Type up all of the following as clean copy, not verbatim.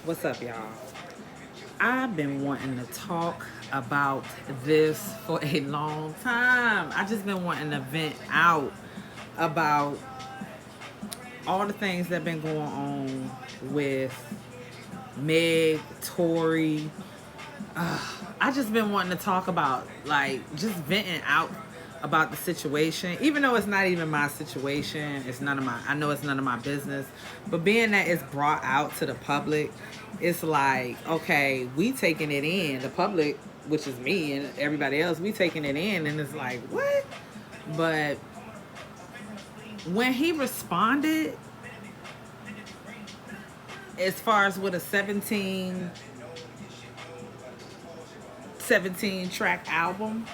What's up, y'all? I've been wanting to talk about this for a long time. I just been wanting to vent out about all the things that been going on with Meg, Tory. I just been wanting to talk about just venting out about the situation, even though it's not even my situation. It's none of my. I know it's none of my business, but being that it's brought out to the public, it's like okay, we taking it in. The public, which is me and everybody else, we taking it in, and it's like what? But when he responded, as far as with a 17 track album,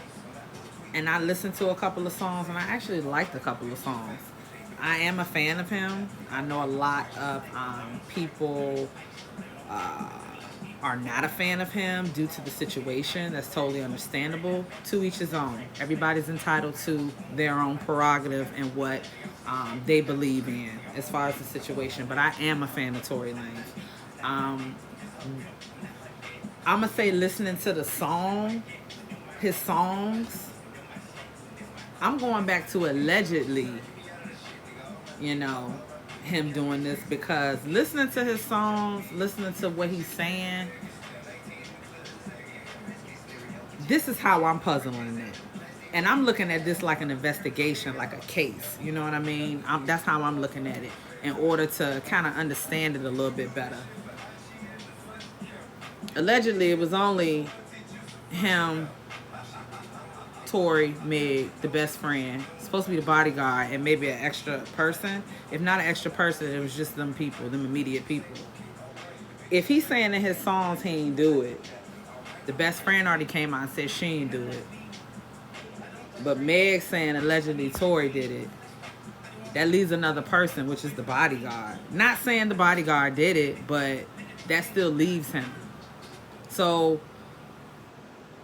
and I listened to a couple of songs, and I actually liked a couple of songs. I am a fan of him. I know a lot of people uh, are not a fan of him due to the situation. That's totally understandable. To each his own. Everybody's entitled to their own prerogative and what they believe in as far as the situation. But I am a fan of Tory Lanez. I'm gonna say listening to his songs. I'm going back to allegedly, you know, him doing this because listening to his songs, listening to what he's saying, this is how I'm puzzling it. And I'm looking at this like an investigation, like a case. You know what I mean? That's how I'm looking at it in order to kind of understand it a little bit better. Allegedly, it was only him, Tory, Meg, the best friend, supposed to be the bodyguard, and maybe an extra person. If not an extra person, it was just them people, them immediate people. If he's saying in his songs he ain't do it, the best friend already came out and said she ain't do it. But Meg saying allegedly Tory did it. That leaves another person, which is the bodyguard. Not saying the bodyguard did it, but that still leaves him. So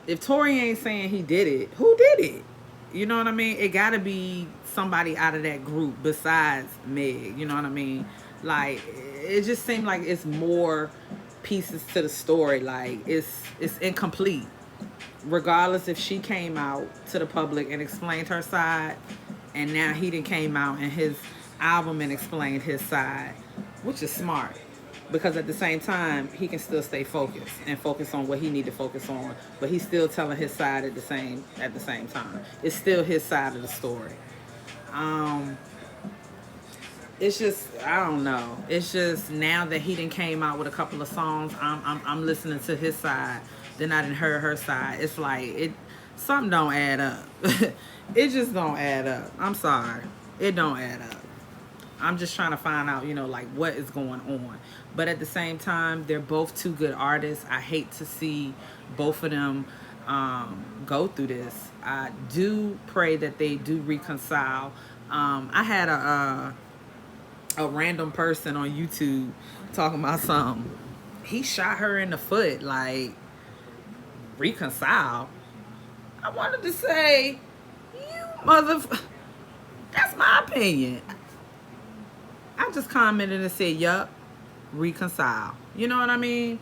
if Tory ain't saying he did it, who did it? You know what I mean? It gotta be somebody out of that group besides Meg. You know what I mean? Like it just seemed like it's more pieces to the story. Like it's incomplete. Regardless if she came out to the public and explained her side, and now he done came out in his album and explained his side, which is smart because at the same time he can still stay focused and focus on what he need to focus on, but he's still telling his side at the same time. It's still his side of the story. It's just I don't know. It's just now that he done came out with a couple of songs, I'm listening to his side. Then I didn't hear her side. It's like something don't add up. It just don't add up. I'm sorry, it don't add up. I'm just trying to find out, like what is going on. But at the same time, they're both two good artists. I hate to see both of them go through this. I do pray that they do reconcile. I had a random person on YouTube talking about something. He shot her in the foot, like reconcile. I wanted to say, you that's my opinion. I just commented and said, yup, reconcile. You know what I mean?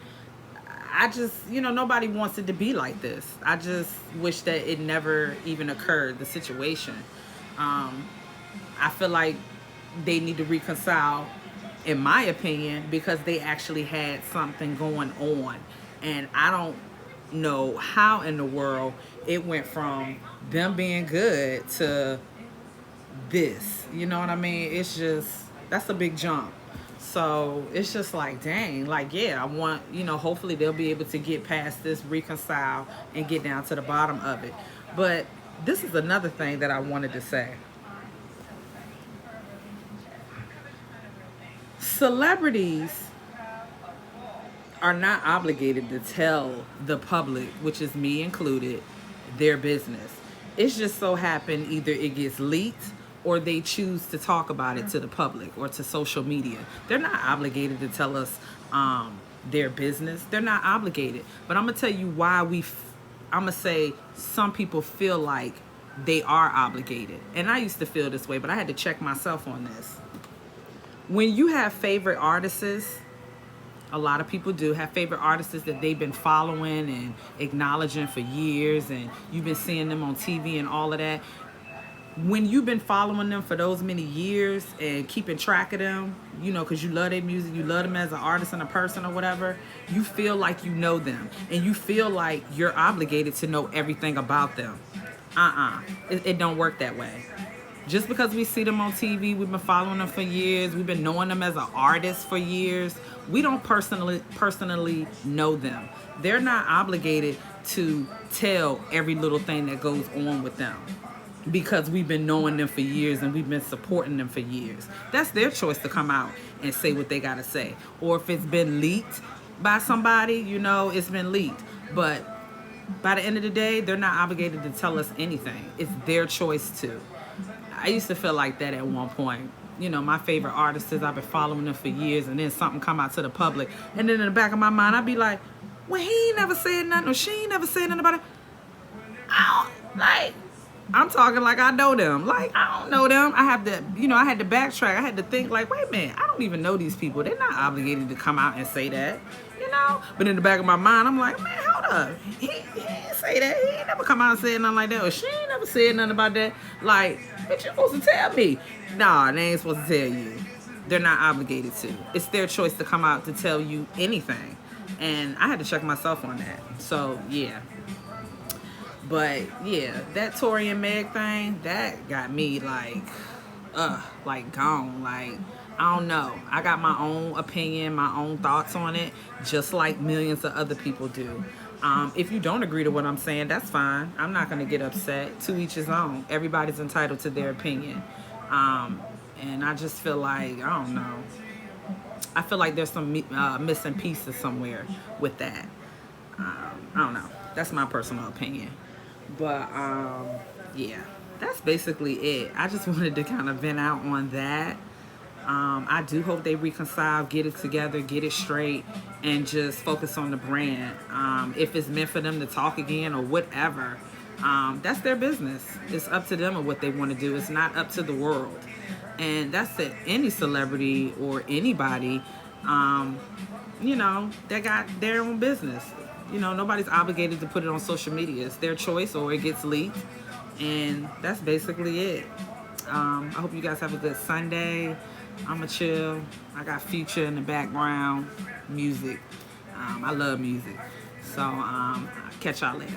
I just, nobody wants it to be like this. I just wish that it never even occurred, the situation. I feel like they need to reconcile, in my opinion, because they actually had something going on. And I don't know how in the world it went from them being good to this. You know what I mean? It's just, that's a big jump. So it's just like, dang, like, yeah, I want, hopefully they'll be able to get past this, reconcile, and get down to the bottom of it. But this is another thing that I wanted to say. Celebrities are not obligated to tell the public, which is me included, their business. It's just so happened either it gets leaked or they choose to talk about it to the public or to social media. They're not obligated to tell us their business. They're not obligated. But I'm going to tell you why I'm going to say some people feel like they are obligated. And I used to feel this way, but I had to check myself on this. When you have favorite artists, A lot of people do have favorite artists that they've been following and acknowledging for years, and you've been seeing them on TV and all of that. When you've been following them for those many years and keeping track of them, you know, because you love their music, you love them as an artist and a person or whatever, you feel like you know them, and you feel like you're obligated to know everything about them. It don't work that way. Just because we see them on TV, we've been following them for years, we've been knowing them as an artist for years, we don't personally know them. They're not obligated to tell every little thing that goes on with them because we've been knowing them for years and we've been supporting them for years. That's their choice to come out and say what they gotta say. Or if it's been leaked by somebody, you know, it's been leaked. But by the end of the day, they're not obligated to tell us anything. It's their choice to. I used to feel like that at one point. You know, my favorite artists, I've been following them for years, and then something come out to the public, and then in the back of my mind, I'd be like, well, he ain't never said nothing, or she ain't never said nothing about it. I'm talking like I know them. Like, I don't know them. I have to, you know, I had to backtrack. I had to think like, wait a minute, I don't even know these people. They're not obligated to come out and say that, you know? But in the back of my mind, I'm like, man, hold up. He ain't say that. He ain't never come out and said nothing like that. Or she ain't never said nothing about that. Like, bitch, you supposed to tell me. Nah, they ain't supposed to tell you. They're not obligated to. It's their choice to come out to tell you anything. And I had to check myself on that. So, yeah. But, yeah, that Tory and Meg thing, that got me, like gone. Like, I don't know. I got my own opinion, my own thoughts on it, just like millions of other people do. If you don't agree to what I'm saying, that's fine. I'm not going to get upset. To each his own. Everybody's entitled to their opinion. And I just feel like, I don't know. I feel like there's some missing pieces somewhere with that. I don't know. That's my personal opinion. But, yeah, that's basically it. I just wanted to kind of vent out on that. I do hope they reconcile, get it together, get it straight, and just focus on the brand. If it's meant for them to talk again or whatever, that's their business. It's up to them and what they want to do. It's not up to the world. And that's it. Any celebrity or anybody, you know, that got their own business. You know, nobody's obligated to put it on social media. It's their choice, or it gets leaked. And that's basically it. I hope you guys have a good Sunday. I'ma chill. I got Future in the background, music. I love music. So, I'll catch y'all later.